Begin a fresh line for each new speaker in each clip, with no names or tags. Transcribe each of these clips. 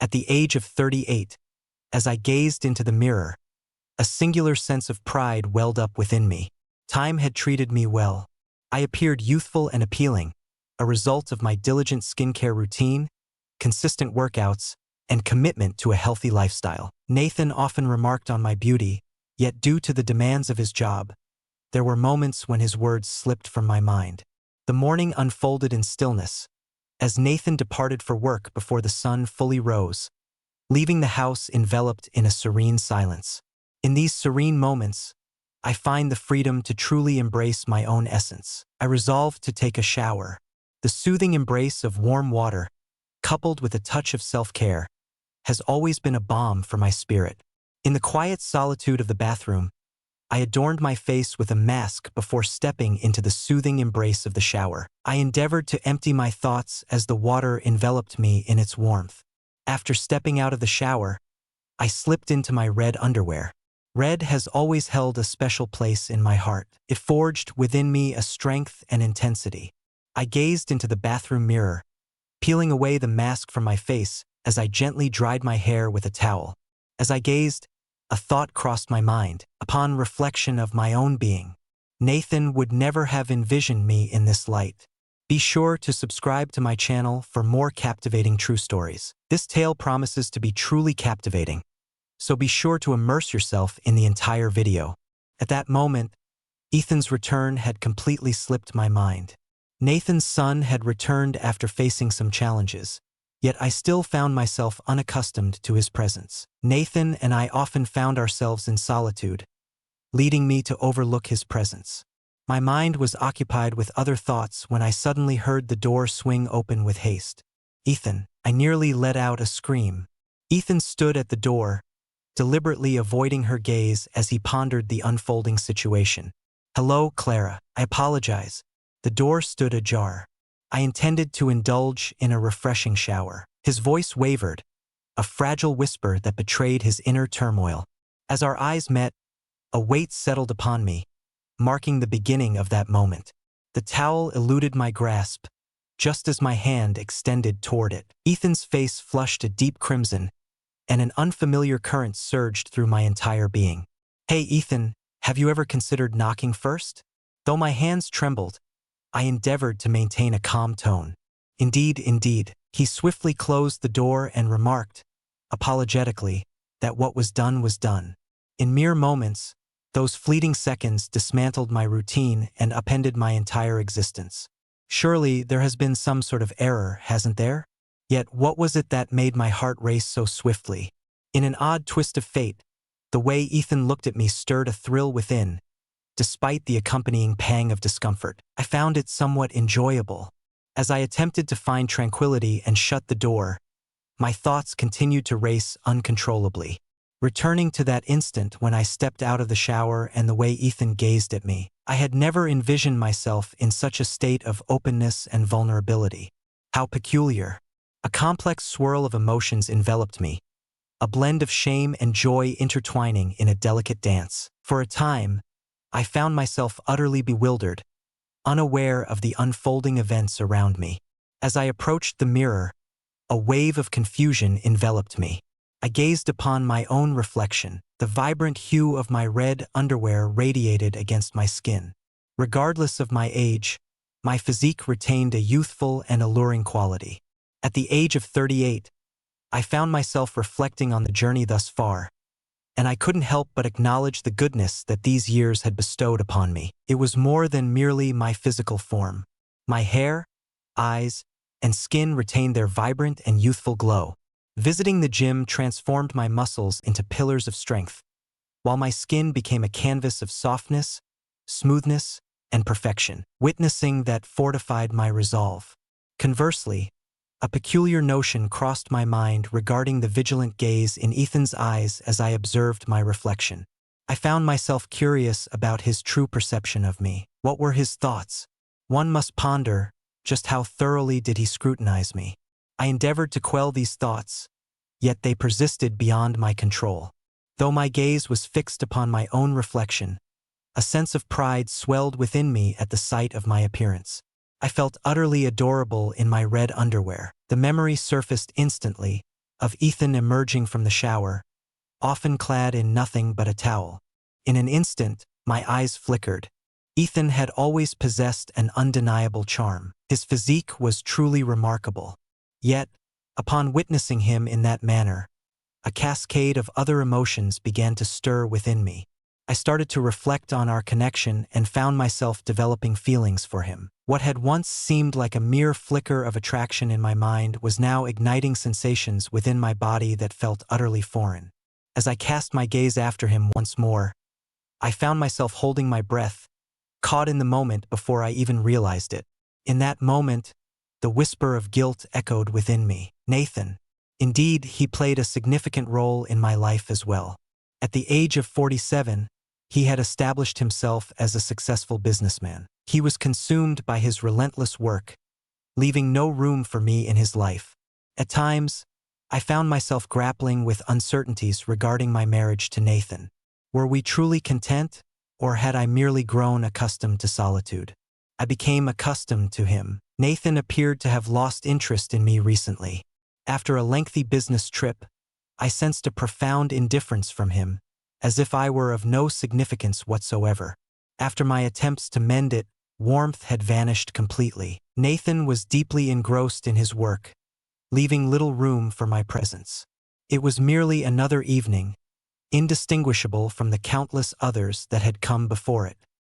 At the age of 38, as I gazed into the mirror, a singular sense of pride welled up within me. Time had treated me well. I appeared youthful and appealing, a result of my diligent skincare routine, consistent workouts, and commitment to a healthy lifestyle. Nathan often remarked on my beauty, yet due to the demands of his job, there were moments when his words slipped from my mind. The morning unfolded in stillness, as Nathan departed for work before the sun fully rose, leaving the house enveloped in a serene silence. In these serene moments, I find the freedom to truly embrace my own essence. I resolved to take a shower. The soothing embrace of warm water, coupled with a touch of self-care, has always been a balm for my spirit. In the quiet solitude of the bathroom, I adorned my face with a mask before stepping into the soothing embrace of the shower. I endeavored to empty my thoughts as the water enveloped me in its warmth. After stepping out of the shower, I slipped into my red underwear. Red has always held a special place in my heart. It forged within me a strength and intensity. I gazed into the bathroom mirror, peeling away the mask from my face as I gently dried my hair with a towel. As I gazed, a thought crossed my mind. Upon reflection of my own being, Nathan would never have envisioned me in this light. Be sure to subscribe to my channel for more captivating true stories. This tale promises to be truly captivating, so be sure to immerse yourself in the entire video. At that moment, Ethan's return had completely slipped my mind. Nathan's son had returned after facing some challenges, yet I still found myself unaccustomed to his presence. Nathan and I often found ourselves in solitude, leading me to overlook his presence. My mind was occupied with other thoughts when I suddenly heard the door swing open with haste. "Ethan!" I nearly let out a scream. Ethan stood at the door, deliberately avoiding her gaze as he pondered the unfolding situation. "Hello, Clara. I apologize." The door stood ajar. I intended to indulge in a refreshing shower. His voice wavered, a fragile whisper that betrayed his inner turmoil. As our eyes met, a weight settled upon me, marking the beginning of that moment. The towel eluded my grasp, just as my hand extended toward it. Ethan's face flushed a deep crimson, and an unfamiliar current surged through my entire being. "Hey, Ethan, have you ever considered knocking first?" Though my hands trembled, I endeavored to maintain a calm tone. Indeed. He swiftly closed the door and remarked, apologetically, that what was done was done. In mere moments, those fleeting seconds dismantled my routine and upended my entire existence. Surely there has been some sort of error, hasn't there? Yet what was it that made my heart race so swiftly? In an odd twist of fate, the way Ethan looked at me stirred a thrill within, despite the accompanying pang of discomfort. I found it somewhat enjoyable. As I attempted to find tranquility and shut the door, my thoughts continued to race uncontrollably. Returning to that instant when I stepped out of the shower and the way Ethan gazed at me, I had never envisioned myself in such a state of openness and vulnerability. How peculiar. A complex swirl of emotions enveloped me, a blend of shame and joy intertwining in a delicate dance. For a time, I found myself utterly bewildered, unaware of the unfolding events around me. As I approached the mirror, a wave of confusion enveloped me. I gazed upon my own reflection. The vibrant hue of my red underwear radiated against my skin. Regardless of my age, my physique retained a youthful and alluring quality. At the age of 38, I found myself reflecting on the journey thus far, and I couldn't help but acknowledge the goodness that these years had bestowed upon me. It was more than merely my physical form. My hair, eyes, and skin retained their vibrant and youthful glow. Visiting the gym transformed my muscles into pillars of strength, while my skin became a canvas of softness, smoothness, and perfection. Witnessing that fortified my resolve. Conversely, a peculiar notion crossed my mind regarding the vigilant gaze in Ethan's eyes as I observed my reflection. I found myself curious about his true perception of me. What were his thoughts? One must ponder, just how thoroughly did he scrutinize me? I endeavored to quell these thoughts, yet they persisted beyond my control. Though my gaze was fixed upon my own reflection, a sense of pride swelled within me at the sight of my appearance. I felt utterly adorable in my red underwear. The memory surfaced instantly, of Ethan emerging from the shower, often clad in nothing but a towel. In an instant, my eyes flickered. Ethan had always possessed an undeniable charm. His physique was truly remarkable. Yet, upon witnessing him in that manner, a cascade of other emotions began to stir within me. I started to reflect on our connection and found myself developing feelings for him. What had once seemed like a mere flicker of attraction in my mind was now igniting sensations within my body that felt utterly foreign. As I cast my gaze after him once more, I found myself holding my breath, caught in the moment before I even realized it. In that moment, the whisper of guilt echoed within me. Nathan. Indeed, he played a significant role in my life as well. At the age of 47, he had established himself as a successful businessman. He was consumed by his relentless work, leaving no room for me in his life. At times, I found myself grappling with uncertainties regarding my marriage to Nathan. Were we truly content, or had I merely grown accustomed to solitude? I became accustomed to him. Nathan appeared to have lost interest in me recently. After a lengthy business trip, I sensed a profound indifference from him, as if I were of no significance whatsoever. After my attempts to mend it, warmth had vanished completely. Nathan was deeply engrossed in his work, leaving little room for my presence. It was merely another evening, indistinguishable from the countless others that had come before it.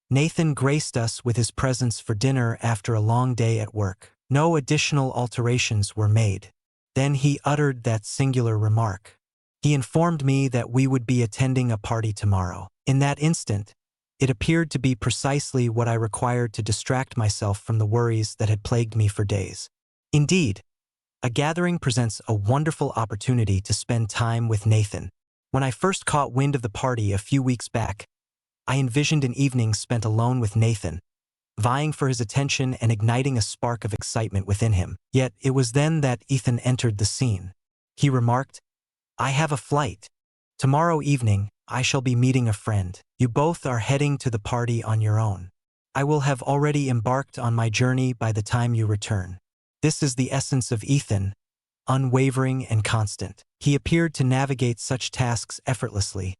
Nathan graced us with his presence for dinner after a long day at work. No additional alterations were made. Then he uttered that singular remark. He informed me that we would be attending a party tomorrow. In that instant, it appeared to be precisely what I required to distract myself from the worries that had plagued me for days. Indeed, a gathering presents a wonderful opportunity to spend time with Nathan. When I first caught wind of the party a few weeks back, I envisioned an evening spent alone with Nathan, vying for his attention and igniting a spark of excitement within him. Yet it was then that Ethan entered the scene. He remarked, "I have a flight. Tomorrow evening, I shall be meeting a friend. You both are heading to the party on your own. I will have already embarked on my journey by the time you return." This is the essence of Ethan, unwavering and constant. He appeared to navigate such tasks effortlessly,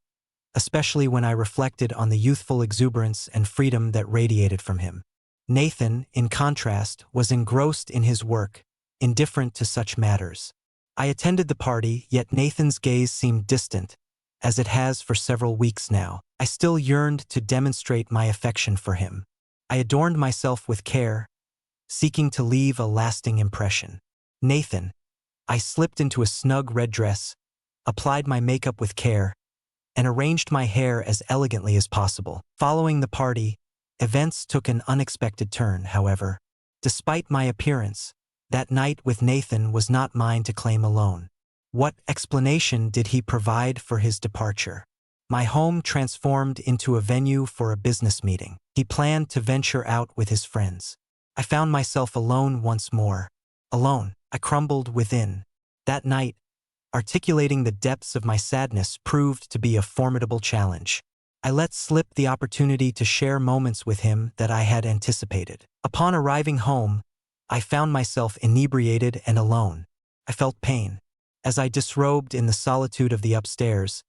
especially when I reflected on the youthful exuberance and freedom that radiated from him. Nathan, in contrast, was engrossed in his work, indifferent to such matters. I attended the party, yet Nathan's gaze seemed distant, as it has for several weeks now. I still yearned to demonstrate my affection for him. I adorned myself with care, seeking to leave a lasting impression. Nathan. I slipped into a snug red dress, applied my makeup with care, and arranged my hair as elegantly as possible. Following the party, events took an unexpected turn, however. Despite my appearance, that night with Nathan was not mine to claim alone. What explanation did he provide for his departure? My home transformed into a venue for a business meeting. He planned to venture out with his friends. I found myself alone once more. Alone, I crumbled within. That night, articulating the depths of my sadness proved to be a formidable challenge. I let slip the opportunity to share moments with him that I had anticipated. Upon arriving home, I found myself inebriated and alone. I felt pain. As I disrobed in the solitude of the upstairs,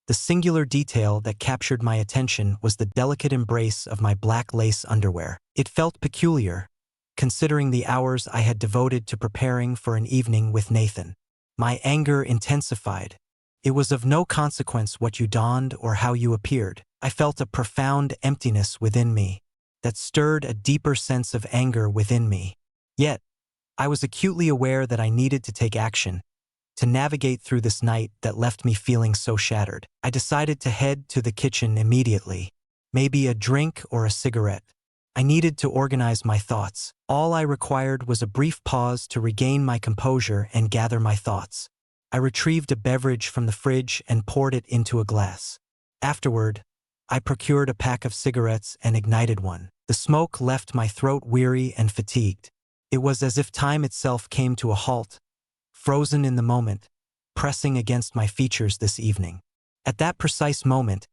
the singular detail that captured my attention was the delicate embrace of my black lace underwear. It felt peculiar, considering the hours I had devoted to preparing for an evening with Nathan. My anger intensified. It was of no consequence what you donned or how you appeared. I felt a profound emptiness within me that stirred a deeper sense of anger within me. Yet, I was acutely aware that I needed to take action to navigate through this night that left me feeling so shattered. I decided to head to the kitchen immediately. Maybe a drink or a cigarette. I needed to organize my thoughts. All I required was a brief pause to regain my composure and gather my thoughts. I retrieved a beverage from the fridge and poured it into a glass. Afterward, I procured a pack of cigarettes and ignited one. The smoke left my throat weary and fatigued. It was as if time itself came to a halt, frozen in the moment, pressing against my features this evening. At that precise moment,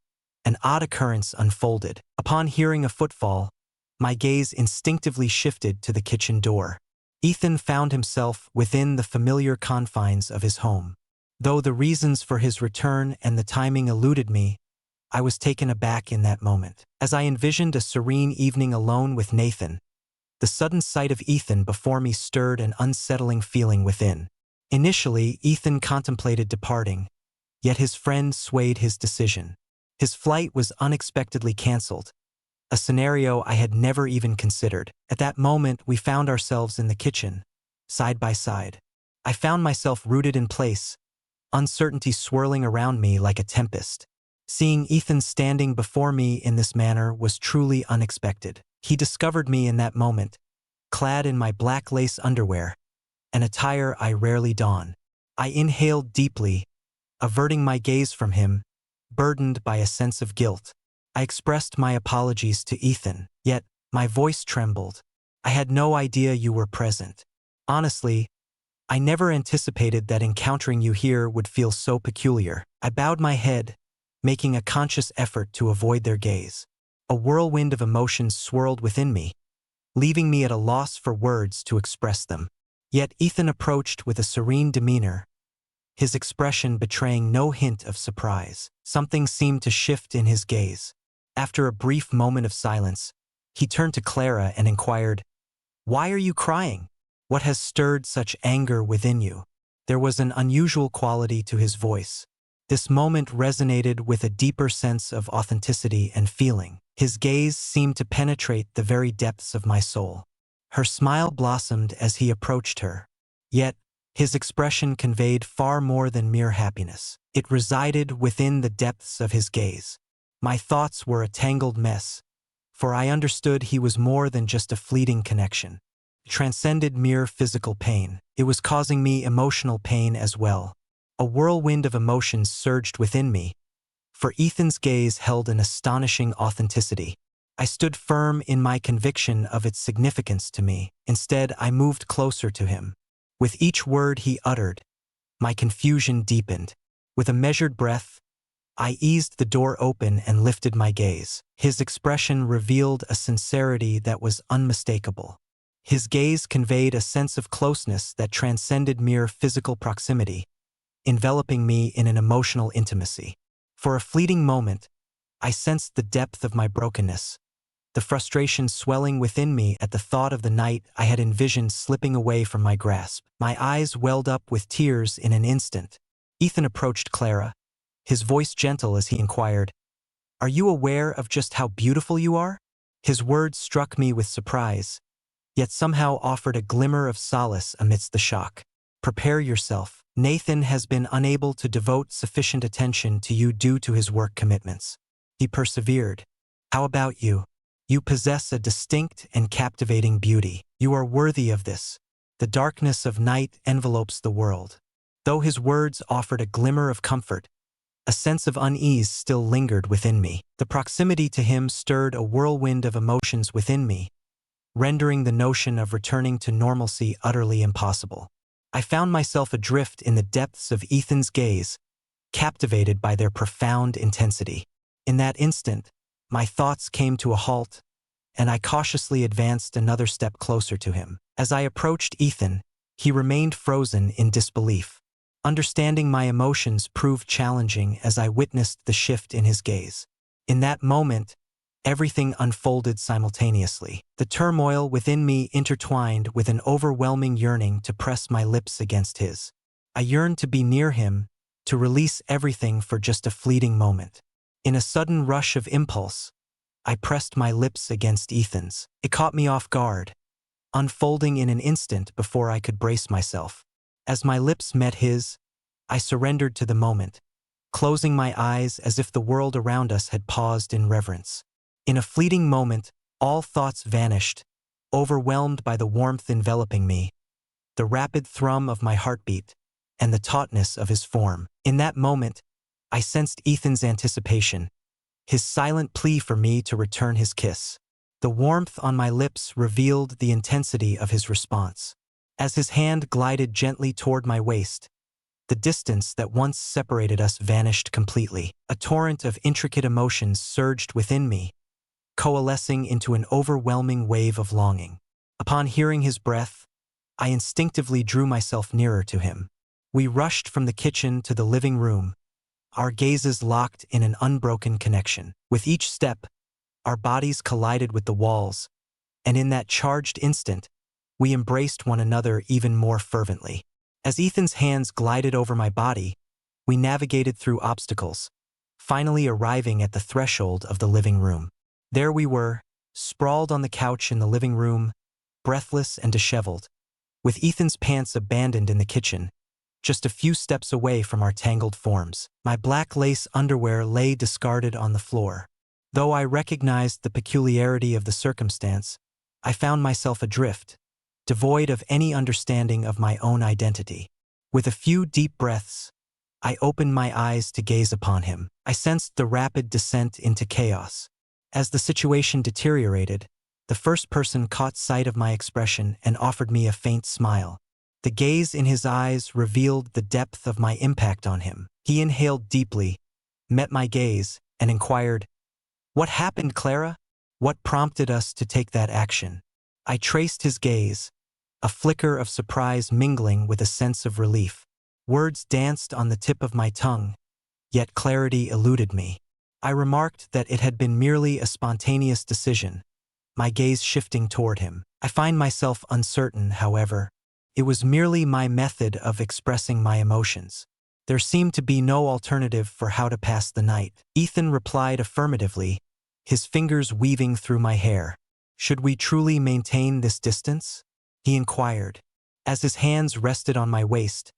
an odd occurrence unfolded. Upon hearing a footfall, my gaze instinctively shifted to the kitchen door. Ethan found himself within the familiar confines of his home. Though the reasons for his return and the timing eluded me, I was taken aback in that moment. As I envisioned a serene evening alone with Nathan, the sudden sight of Ethan before me stirred an unsettling feeling within. Initially, Ethan contemplated departing, yet his friend swayed his decision. His flight was unexpectedly canceled, a scenario I had never even considered. At that moment, we found ourselves in the kitchen, side by side. I found myself rooted in place, uncertainty swirling around me like a tempest. Seeing Ethan standing before me in this manner was truly unexpected. He discovered me in that moment, clad in my black lace underwear, an attire I rarely don. I inhaled deeply, averting my gaze from him, burdened by a sense of guilt. I expressed my apologies to Ethan, yet my voice trembled. I had no idea you were present. Honestly, I never anticipated that encountering you here would feel so peculiar. I bowed my head, making a conscious effort to avoid their gaze. A whirlwind of emotions swirled within me, leaving me at a loss for words to express them. Yet Ethan approached with a serene demeanor, his expression betraying no hint of surprise. Something seemed to shift in his gaze. After a brief moment of silence, he turned to Clara and inquired, "Why are you crying? What has stirred such anger within you?" There was an unusual quality to his voice. This moment resonated with a deeper sense of authenticity and feeling. His gaze seemed to penetrate the very depths of my soul. Her smile blossomed as he approached her. Yet, his expression conveyed far more than mere happiness. It resided within the depths of his gaze. My thoughts were a tangled mess, for I understood he was more than just a fleeting connection. It transcended mere physical pain. It was causing me emotional pain as well. A whirlwind of emotions surged within me, for Ethan's gaze held an astonishing authenticity. I stood firm in my conviction of its significance to me. Instead, I moved closer to him. With each word he uttered, my confusion deepened. With a measured breath, I eased the door open and lifted my gaze. His expression revealed a sincerity that was unmistakable. His gaze conveyed a sense of closeness that transcended mere physical proximity, enveloping me in an emotional intimacy. For a fleeting moment, I sensed the depth of my brokenness, the frustration swelling within me at the thought of the night I had envisioned slipping away from my grasp. My eyes welled up with tears in an instant. Ethan approached Clara, his voice gentle as he inquired, "Are you aware of just how beautiful you are?" His words struck me with surprise, yet somehow offered a glimmer of solace amidst the shock. "Prepare yourself. Nathan has been unable to devote sufficient attention to you due to his work commitments." He persevered. "How about you? You possess a distinct and captivating beauty. You are worthy of this. The darkness of night envelopes the world." Though his words offered a glimmer of comfort, a sense of unease still lingered within me. The proximity to him stirred a whirlwind of emotions within me, rendering the notion of returning to normalcy utterly impossible. I found myself adrift in the depths of Ethan's gaze, captivated by their profound intensity. In that instant, my thoughts came to a halt, and I cautiously advanced another step closer to him. As I approached Ethan, he remained frozen in disbelief. Understanding my emotions proved challenging as I witnessed the shift in his gaze. In that moment, everything unfolded simultaneously. The turmoil within me intertwined with an overwhelming yearning to press my lips against his. I yearned to be near him, to release everything for just a fleeting moment. In a sudden rush of impulse, I pressed my lips against Ethan's. It caught me off guard, unfolding in an instant before I could brace myself. As my lips met his, I surrendered to the moment, closing my eyes as if the world around us had paused in reverence. In a fleeting moment, all thoughts vanished, overwhelmed by the warmth enveloping me, the rapid thrum of my heartbeat, and the tautness of his form. In that moment, I sensed Ethan's anticipation, his silent plea for me to return his kiss. The warmth on my lips revealed the intensity of his response. As his hand glided gently toward my waist, the distance that once separated us vanished completely. A torrent of intricate emotions surged within me, coalescing into an overwhelming wave of longing. Upon hearing his breath, I instinctively drew myself nearer to him. We rushed from the kitchen to the living room, our gazes locked in an unbroken connection. With each step, our bodies collided with the walls, and in that charged instant, we embraced one another even more fervently. As Ethan's hands glided over my body, we navigated through obstacles, finally arriving at the threshold of the living room. There we were, sprawled on the couch in the living room, breathless and disheveled, with Ethan's pants abandoned in the kitchen, just a few steps away from our tangled forms. My black lace underwear lay discarded on the floor. Though I recognized the peculiarity of the circumstance, I found myself adrift, devoid of any understanding of my own identity. With a few deep breaths, I opened my eyes to gaze upon him. I sensed the rapid descent into chaos. As the situation deteriorated, the first person caught sight of my expression and offered me a faint smile. The gaze in his eyes revealed the depth of my impact on him. He inhaled deeply, met my gaze, and inquired, "What happened, Clara? What prompted us to take that action?" I traced his gaze, a flicker of surprise mingling with a sense of relief. Words danced on the tip of my tongue, yet clarity eluded me. I remarked that it had been merely a spontaneous decision, my gaze shifting toward him. I find myself uncertain, however. It was merely my method of expressing my emotions. There seemed to be no alternative for how to pass the night. Ethan replied affirmatively, his fingers weaving through my hair. "Should we truly maintain this distance?" he inquired. As his hands rested on my waist,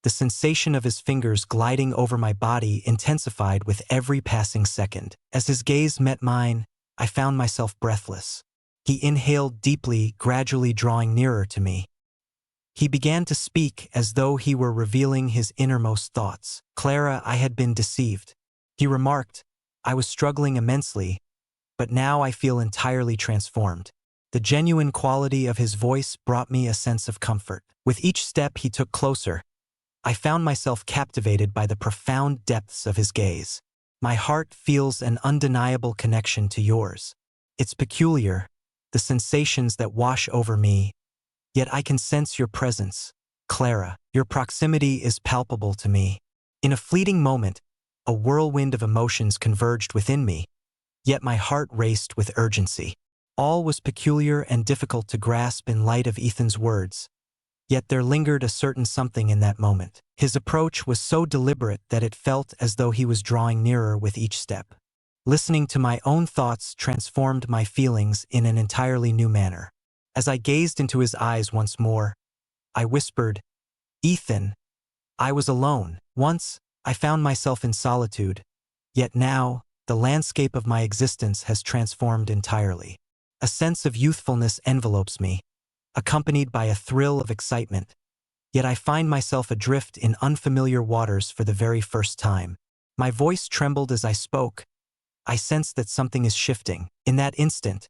the sensation of his fingers gliding over my body intensified with every passing second. As his gaze met mine, I found myself breathless. He inhaled deeply, gradually drawing nearer to me. He began to speak as though he were revealing his innermost thoughts. "Clara, I had been deceived," he remarked. "I was struggling immensely, but now I feel entirely transformed." The genuine quality of his voice brought me a sense of comfort. With each step he took closer, I found myself captivated by the profound depths of his gaze. "My heart feels an undeniable connection to yours. It's peculiar, the sensations that wash over me, yet I can sense your presence, Clara. Your proximity is palpable to me." In a fleeting moment, a whirlwind of emotions converged within me, yet my heart raced with urgency. All was peculiar and difficult to grasp in light of Ethan's words, yet there lingered a certain something in that moment. His approach was so deliberate that it felt as though he was drawing nearer with each step. Listening to my own thoughts transformed my feelings in an entirely new manner. As I gazed into his eyes once more, I whispered, "Ethan, I was alone. Once, I found myself in solitude, yet now, the landscape of my existence has transformed entirely. A sense of youthfulness envelopes me, accompanied by a thrill of excitement, yet I find myself adrift in unfamiliar waters for the very first time." My voice trembled as I spoke. I sensed that something is shifting. In that instant,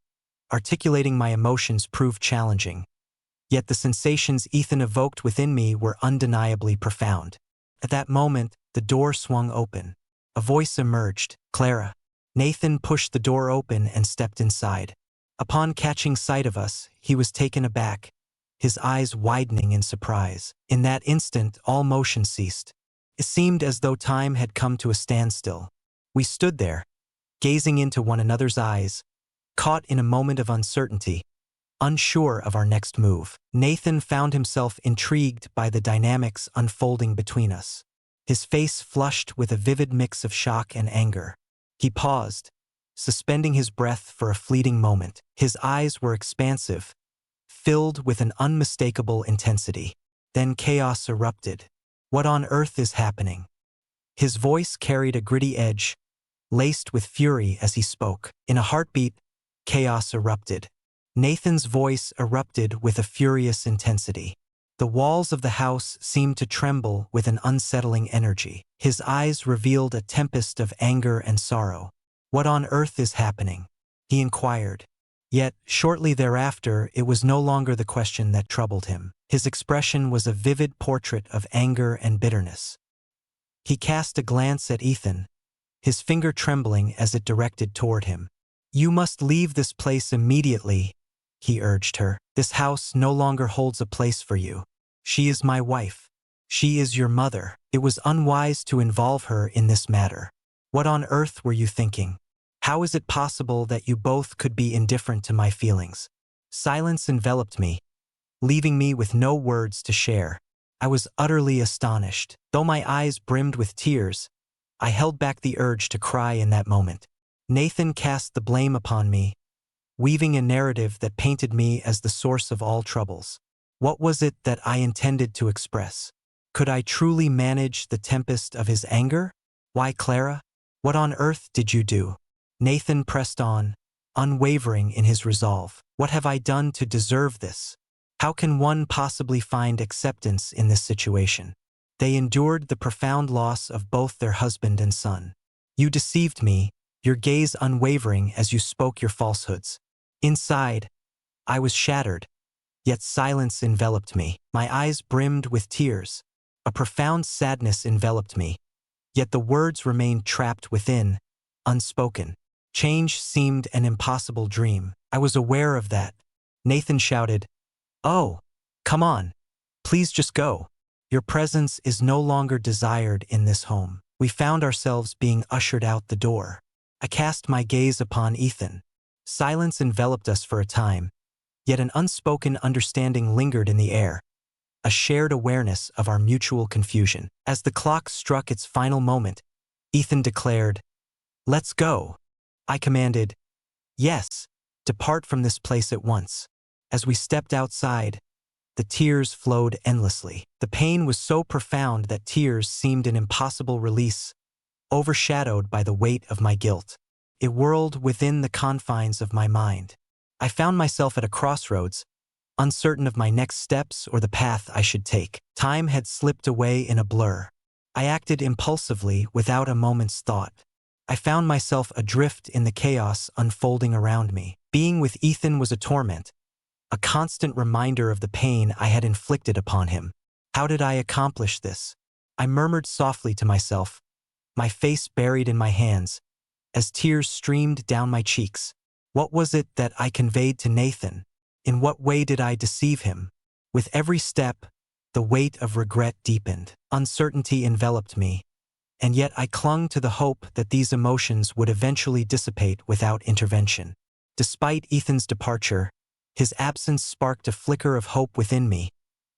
articulating my emotions proved challenging, yet the sensations Ethan evoked within me were undeniably profound. At that moment, the door swung open. A voice emerged, "Clara." Nathan pushed the door open and stepped inside. Upon catching sight of us, he was taken aback, his eyes widening in surprise. In that instant, all motion ceased. It seemed as though time had come to a standstill. We stood there, gazing into one another's eyes, caught in a moment of uncertainty, unsure of our next move. Nathan found himself intrigued by the dynamics unfolding between us. His face flushed with a vivid mix of shock and anger. He paused, suspending his breath for a fleeting moment. His eyes were expansive, filled with an unmistakable intensity. Then chaos erupted. "What on earth is happening?" His voice carried a gritty edge, laced with fury as he spoke. In a heartbeat, chaos erupted. Nathan's voice erupted with a furious intensity. The walls of the house seemed to tremble with an unsettling energy. His eyes revealed a tempest of anger and sorrow. "What on earth is happening?" he inquired. Yet, shortly thereafter, it was no longer the question that troubled him. His expression was a vivid portrait of anger and bitterness. He cast a glance at Ethan, his finger trembling as it directed toward him. "You must leave this place immediately," he urged her. "This house no longer holds a place for you. She is my wife. She is your mother. It was unwise to involve her in this matter. What on earth were you thinking? How is it possible that you both could be indifferent to my feelings? Silence enveloped me, leaving me with no words to share. I was utterly astonished. Though my eyes brimmed with tears, I held back the urge to cry in that moment. Nathan cast the blame upon me, weaving a narrative that painted me as the source of all troubles. What was it that I intended to express? Could I truly manage the tempest of his anger? Why, Clara? What on earth did you do? Nathan pressed on, unwavering in his resolve. What have I done to deserve this? How can one possibly find acceptance in this situation? They endured the profound loss of both their husband and son. You deceived me, your gaze unwavering as you spoke your falsehoods. Inside, I was shattered, yet silence enveloped me. My eyes brimmed with tears. A profound sadness enveloped me, yet the words remained trapped within, unspoken. Change seemed an impossible dream. I was aware of that. Nathan shouted, "Oh, come on. Please just go. Your presence is no longer desired in this home." We found ourselves being ushered out the door. I cast my gaze upon Ethan. Silence enveloped us for a time, yet an unspoken understanding lingered in the air, a shared awareness of our mutual confusion. As the clock struck its final moment, Ethan declared, "Let's go." I commanded, "Yes, depart from this place at once." As we stepped outside, the tears flowed endlessly. The pain was so profound that tears seemed an impossible release, overshadowed by the weight of my guilt. It whirled within the confines of my mind. I found myself at a crossroads, uncertain of my next steps or the path I should take. Time had slipped away in a blur. I acted impulsively without a moment's thought. I found myself adrift in the chaos unfolding around me. Being with Ethan was a torment, a constant reminder of the pain I had inflicted upon him. How did I accomplish this? I murmured softly to myself, my face buried in my hands, as tears streamed down my cheeks. What was it that I conveyed to Nathan? In what way did I deceive him? With every step, the weight of regret deepened. Uncertainty enveloped me, and yet I clung to the hope that these emotions would eventually dissipate without intervention. Despite Ethan's departure, his absence sparked a flicker of hope within me,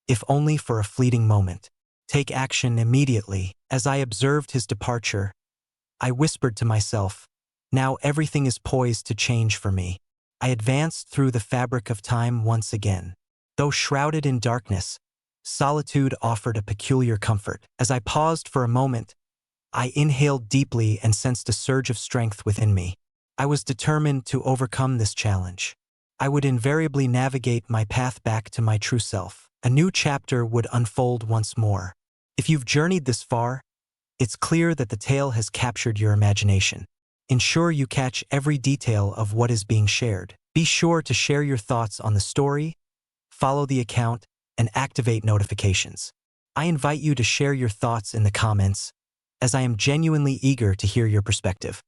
if only for a fleeting moment. Take action immediately. As I observed his departure, I whispered to myself, now everything is poised to change for me. I advanced through the fabric of time once again. Though shrouded in darkness, solitude offered a peculiar comfort. As I paused for a moment, I inhaled deeply and sensed a surge of strength within me. I was determined to overcome this challenge. I would invariably navigate my path back to my true self. A new chapter would unfold once more. If you've journeyed this far, it's clear that the tale has captured your imagination. Ensure you catch every detail of what is being shared. Be sure to share your thoughts on the story, follow the account, and activate notifications. I invite you to share your thoughts in the comments, as I am genuinely eager to hear your perspective.